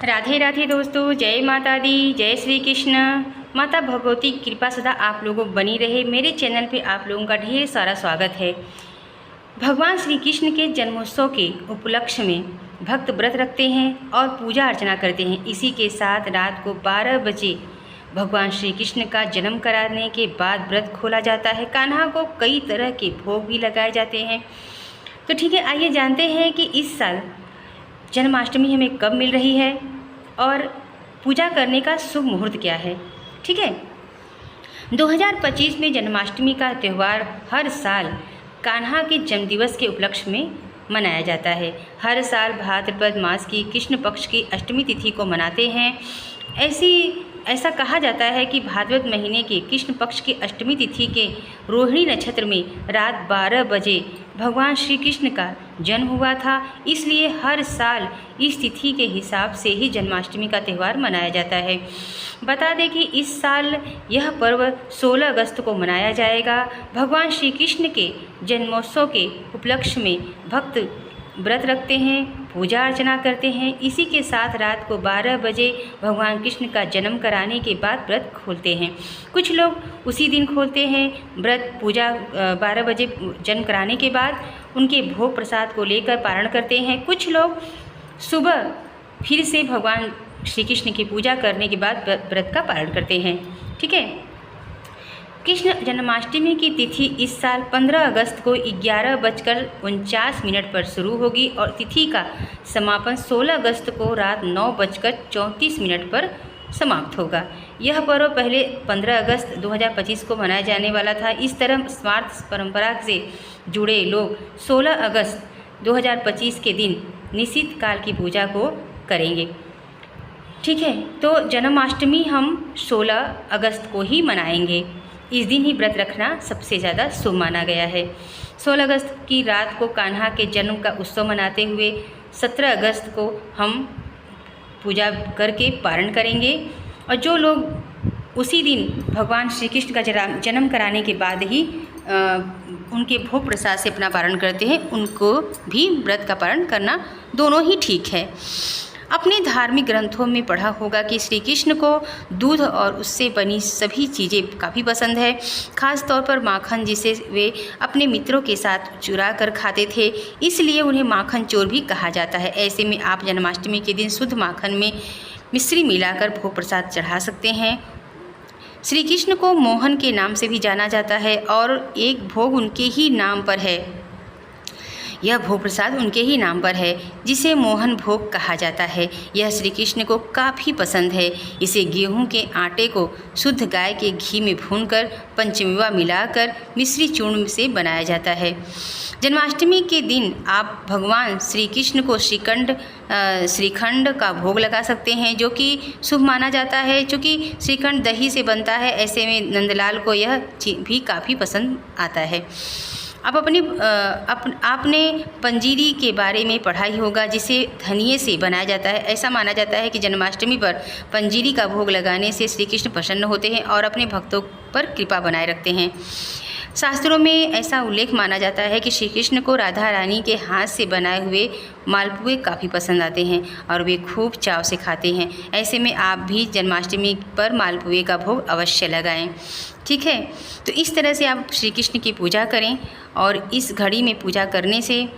राधे राधे दोस्तों, जय माता दी, जय श्री कृष्ण। माता भगवती की कृपा सदा आप लोगों को बनी रहे। मेरे चैनल पे आप लोगों का ढेर सारा स्वागत है। भगवान श्री कृष्ण के जन्मोत्सव के उपलक्ष्य में भक्त व्रत रखते हैं और पूजा अर्चना करते हैं। इसी के साथ रात को 12 बजे भगवान श्री कृष्ण का जन्म कराने के बाद व्रत खोला जाता है। कान्हा को कई तरह के भोग भी लगाए जाते हैं। तो ठीक है, आइए जानते हैं कि इस साल जन्माष्टमी हमें कब मिल रही है और पूजा करने का शुभ मुहूर्त क्या है। ठीक है, 2025 में जन्माष्टमी का त्यौहार हर साल कान्हा के जन्मदिवस के उपलक्ष्य में मनाया जाता है। हर साल भाद्रपद मास की कृष्ण पक्ष की अष्टमी तिथि को मनाते हैं। ऐसा कहा जाता है कि भाद्रपद महीने के कृष्ण पक्ष की अष्टमी तिथि के रोहिणी नक्षत्र में रात 12 बजे भगवान श्री कृष्ण का जन्म हुआ था। इसलिए हर साल इस तिथि के हिसाब से ही जन्माष्टमी का त्यौहार मनाया जाता है। बता दें कि इस साल यह पर्व 16 अगस्त को मनाया जाएगा। भगवान श्री कृष्ण के जन्मोत्सव के उपलक्ष्य में भक्त व्रत रखते हैं, पूजा अर्चना करते हैं। इसी के साथ रात को 12 बजे भगवान कृष्ण का जन्म कराने के बाद व्रत खोलते हैं। कुछ लोग उसी दिन खोलते हैं व्रत। पूजा 12 बजे जन्म कराने के बाद उनके भोग प्रसाद को लेकर पारण करते हैं। कुछ लोग सुबह फिर से भगवान श्री कृष्ण की पूजा करने के बाद व्रत का पारण करते हैं। ठीक है, कृष्ण जन्माष्टमी की तिथि इस साल 15 अगस्त को 11:49 पर शुरू होगी और तिथि का समापन 16 अगस्त को रात 9:34 पर समाप्त होगा। यह पर्व पहले 15 अगस्त 2025 को मनाया जाने वाला था। इस तरह स्मार्त परंपरा से जुड़े लोग 16 अगस्त 2025 के दिन निश्चित काल की पूजा को करेंगे। ठीक है, तो जन्माष्टमी हम 16 अगस्त को ही मनाएंगे। इस दिन ही व्रत रखना सबसे ज़्यादा शुभ माना गया है। 16 अगस्त की रात को कान्हा के जन्म का उत्सव मनाते हुए 17 अगस्त को हम पूजा करके पारण करेंगे। और जो लोग उसी दिन भगवान श्री कृष्ण का जन्म कराने के बाद ही उनके भोग प्रसाद से अपना पारण करते हैं, उनको भी व्रत का पारण करना दोनों ही ठीक है। अपने धार्मिक ग्रंथों में पढ़ा होगा कि श्री कृष्ण को दूध और उससे बनी सभी चीज़ें काफ़ी पसंद है, ख़ास तौर पर माखन, जिसे वे अपने मित्रों के साथ चुरा कर खाते थे। इसलिए उन्हें माखन चोर भी कहा जाता है। ऐसे में आप जन्माष्टमी के दिन शुद्ध माखन में मिश्री मिलाकर भोग प्रसाद चढ़ा सकते हैं। श्री कृष्ण को मोहन के नाम से भी जाना जाता है और एक भोग उनके ही नाम पर है। यह भोग प्रसाद उनके ही नाम पर है, जिसे मोहन भोग कहा जाता है। यह श्री कृष्ण को काफ़ी पसंद है। इसे गेहूं के आटे को शुद्ध गाय के घी में भूनकर पंचमेवा मिलाकर मिश्री चूर्ण से बनाया जाता है। जन्माष्टमी के दिन आप भगवान श्री कृष्ण को श्रीखंड का भोग लगा सकते हैं, जो कि शुभ माना जाता है। चूँकि श्रीखंड दही से बनता है, ऐसे में नंदलाल को यह भी काफ़ी पसंद आता है। अब आपने पंजीरी के बारे में पढ़ा ही होगा, जिसे धनिये से बनाया जाता है। ऐसा माना जाता है कि जन्माष्टमी पर पंजीरी का भोग लगाने से श्री कृष्ण प्रसन्न होते हैं और अपने भक्तों पर कृपा बनाए रखते हैं। शास्त्रों में ऐसा उल्लेख माना जाता है कि श्री कृष्ण को राधा रानी के हाथ से बनाए हुए मालपुए काफ़ी पसंद आते हैं और वे खूब चाव से खाते हैं। ऐसे में आप भी जन्माष्टमी पर मालपुए का भोग अवश्य लगाएं। ठीक है, तो इस तरह से आप श्री कृष्ण की पूजा करें और इस घड़ी में पूजा करने से,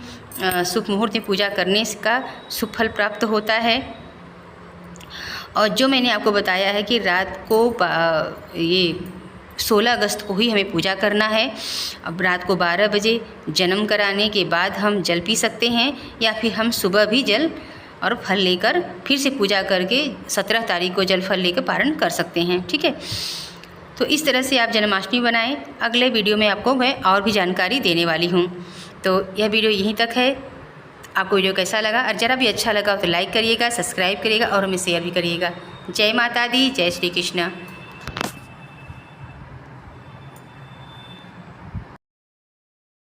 शुभ मुहूर्त में पूजा करने का शुभ फल प्राप्त होता है। और जो मैंने आपको बताया है कि रात को ये 16 अगस्त को ही हमें पूजा करना है। अब रात को 12 बजे जन्म कराने के बाद हम जल पी सकते हैं, या फिर हम सुबह भी जल और फल लेकर फिर से पूजा करके 17 तारीख को जल फल लेकर पारण कर सकते हैं। ठीक है, तो इस तरह से आप जन्माष्टमी बनाएं। अगले वीडियो में आपको मैं और भी जानकारी देने वाली हूँ। तो यह वीडियो यहीं तक है। आपको वीडियो कैसा लगा? और ज़रा भी अच्छा लगा तो लाइक करिएगा, सब्सक्राइब करिएगा और हमें शेयर भी करिएगा। जय माता दी, जय श्री कृष्ण।